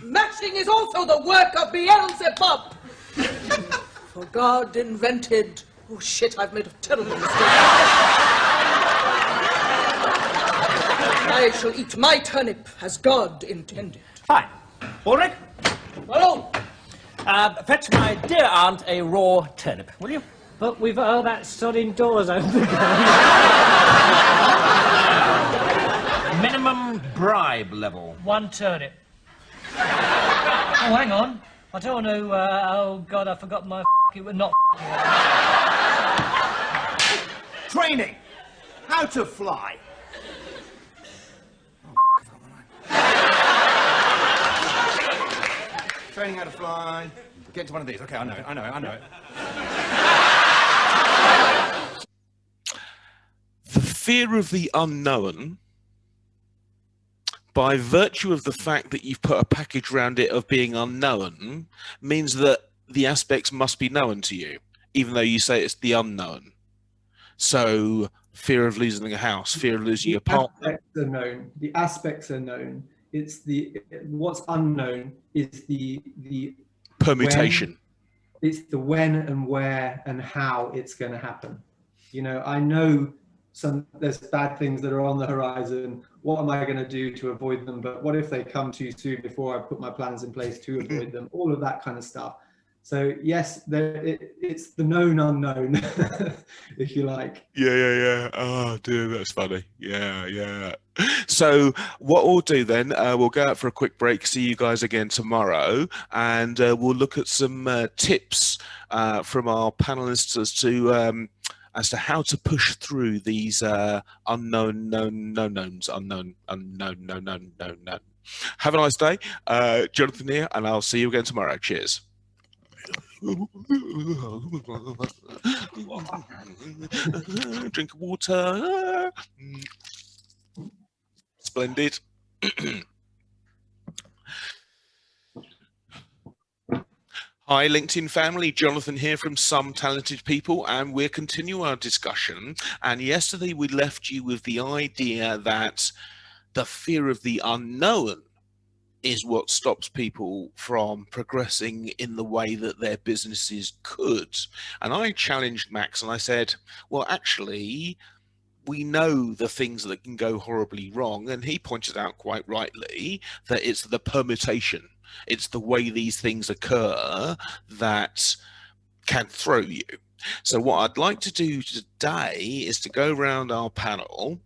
Mashing is also the work of Beelzebub. For God invented... Oh, shit, I've made a terrible mistake. I shall eat my turnip as God intended. Fine. Ulrich? Hello. Fetch my dear aunt a raw turnip, will you? But we've all that sodding doors open. Minimum bribe level. 1 turnip. Oh, hang on. I don't want to, oh God, I forgot my not Training. How to fly. Training how to fly. Get to one of these. Okay, I know it. The fear of the unknown, by virtue of the fact that you've put a package around it of being unknown, means that the aspects must be known to you, even though you say it's the unknown. So, fear of losing a house, fear of losing your partner. The aspects are known. It's what's unknown is the Permutation. It's the when and where and how it's going to happen. You know, I know there's bad things that are on the horizon. What am I going to do to avoid them? But what if they come too soon before I put my plans in place to avoid them? All of that kind of stuff. So yes, it's the known unknown, if you like. Yeah. Oh dear, that's funny. Yeah. So what we'll do then, we'll go out for a quick break, see you guys again tomorrow, and we'll look at some tips from our panelists as to how to push through these unknown. Have a nice day. Jonathan here, and I'll see you again tomorrow. Cheers. Drink of water. Splendid. Hi LinkedIn family, Jonathan here from Some Talented People, and we're continuing our discussion. And yesterday we left you with the idea that the fear of the unknown is what stops people from progressing in the way that their businesses could. And I challenged Max and I said, well, actually, we know the things that can go horribly wrong. And he pointed out quite rightly that it's the permutation. It's the way these things occur that can throw you. So what I'd like to do today is to go around our panel,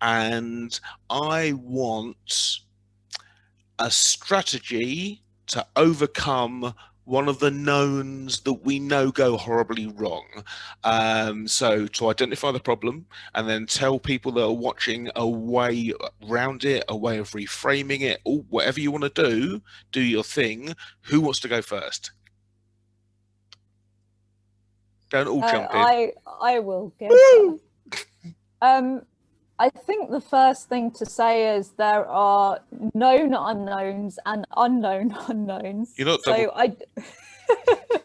and I want a strategy to overcome one of the knowns that we know go horribly wrong. So to identify the problem and then tell people that are watching a way around it, a way of reframing it, or whatever you want to do your thing. Who wants to go first? Don't all jump in. I will go first. I think the first thing to say is there are known unknowns and unknown unknowns. You're not so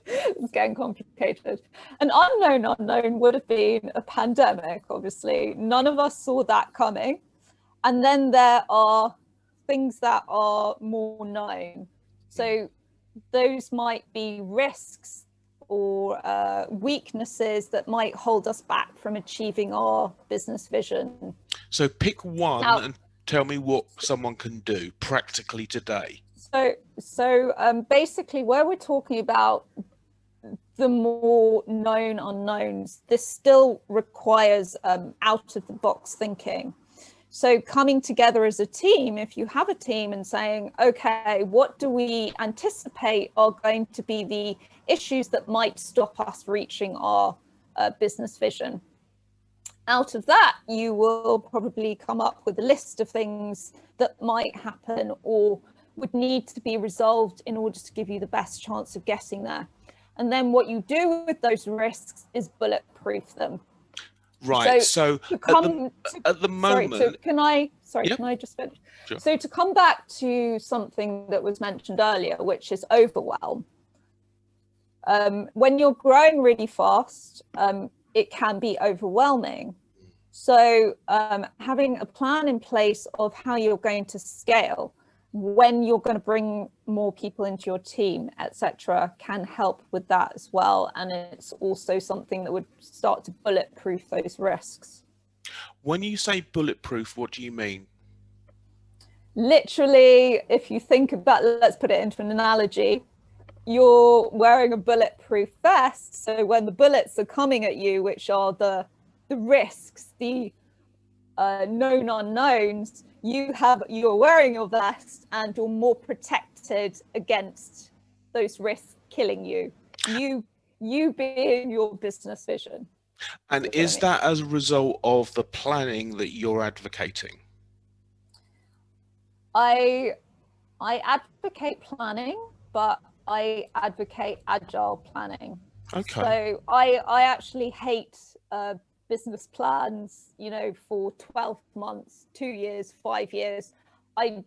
it's getting complicated. An unknown unknown would have been a pandemic, obviously. None of us saw that coming. And then there are things that are more known. So those might be risks or weaknesses that might hold us back from achieving our business vision. So pick one now, and tell me what someone can do practically today. So basically, where we're talking about the more known unknowns, this still requires out of the box thinking. So coming together as a team, if you have a team, and saying, okay, what do we anticipate are going to be the issues that might stop us reaching our business vision? Out of that, you will probably come up with a list of things that might happen or would need to be resolved in order to give you the best chance of getting there. And then what you do with those risks is bulletproof them. Right. So at the moment, can I just finish? Sure. So to come back to something that was mentioned earlier, which is overwhelm. When you're growing really fast, it can be overwhelming. So having a plan in place of how you're going to scale when you're going to bring more people into your team, etc., can help with that as well. And it's also something that would start to bulletproof those risks. When you say bulletproof, what do you mean? Literally, if you think about, let's put it into an analogy, you're wearing a bulletproof vest. So when the bullets are coming at you, which are the risks, the known unknowns, you're wearing your vest and you're more protected against those risks killing you. You being your business vision. And is that as a result of the planning that you're advocating? I advocate planning, but I advocate agile planning. Okay. So I actually hate business plans, you know, for 12 months, 2 years, 5 years. I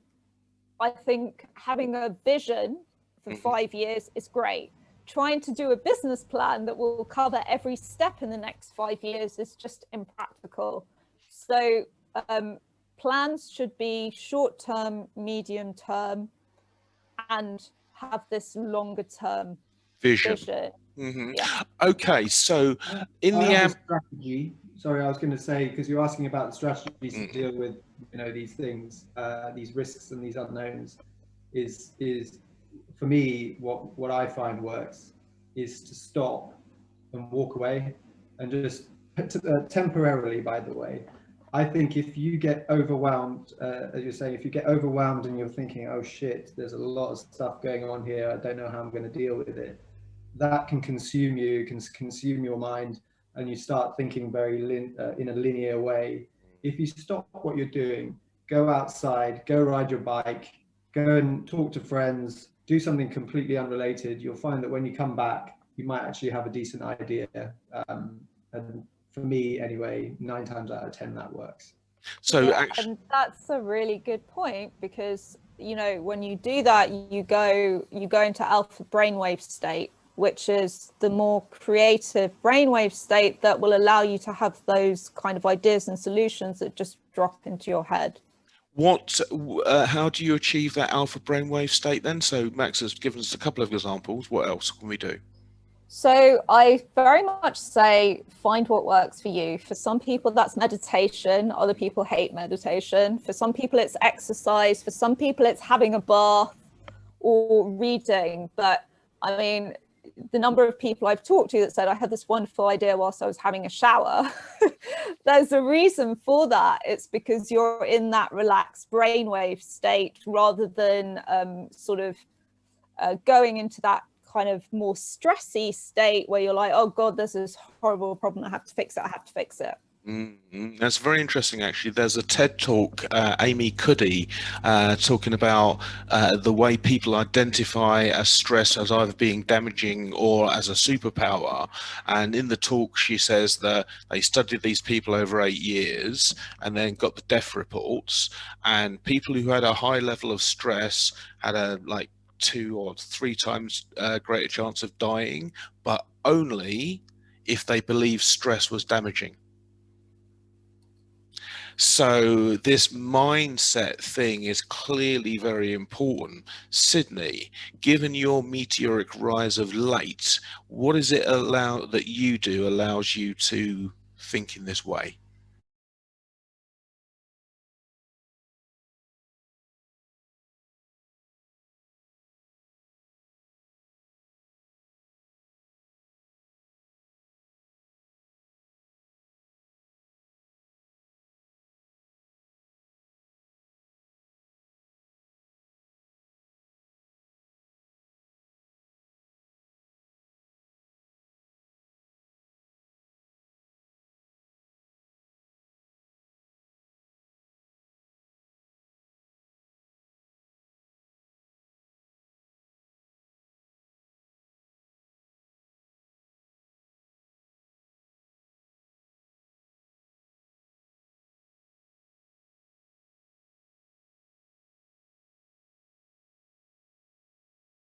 think having a vision for 5 years is great. Trying to do a business plan that will cover every step in the next 5 years is just impractical. So plans should be short-term, medium-term, and have this longer-term vision. Yeah. Okay, so in the strategy, sorry, I was going to say, because you're asking about the strategies to deal with, you know, these things, these risks and these unknowns, is for me what I find works is to stop and walk away, and just temporarily, by the way. I think if you get overwhelmed, as you're saying, if you get overwhelmed and you're thinking, oh shit, there's a lot of stuff going on here, I don't know how I'm going to deal with it, that can consume you, can consume your mind, and you start thinking very in a linear way. If you stop what you're doing, go outside, go ride your bike, go and talk to friends, do something completely unrelated, you'll find that when you come back, you might actually have a decent idea. And for me, anyway, 9 times out of 10, that works. So yeah, and that's a really good point, because, you know, when you do that, you go into alpha brainwave state, which is the more creative brainwave state that will allow you to have those kind of ideas and solutions that just drop into your head. How do you achieve that alpha brainwave state then? So Max has given us a couple of examples. What else can we do? So I very much say find what works for you. For some people, that's meditation. Other people hate meditation. For some people, it's exercise. For some people, it's having a bath or reading. But I mean, the number of people I've talked to that said, I had this wonderful idea whilst I was having a shower. There's a reason for that. It's because you're in that relaxed brainwave state rather than going into that kind of more stressy state where you're like, oh God, there's this horrible problem, I have to fix it. That's very interesting, actually. There's a TED talk, Amy Cuddy, talking about the way people identify as stress as either being damaging or as a superpower. And in the talk, she says that they studied these people over 8 years and then got the death reports. And people who had a high level of stress had a 2 or 3 times greater chance of dying, but only if they believed stress was damaging. So this mindset thing is clearly very important. Sydney, given your meteoric rise of late, what does it allow that you do allows you to think in this way?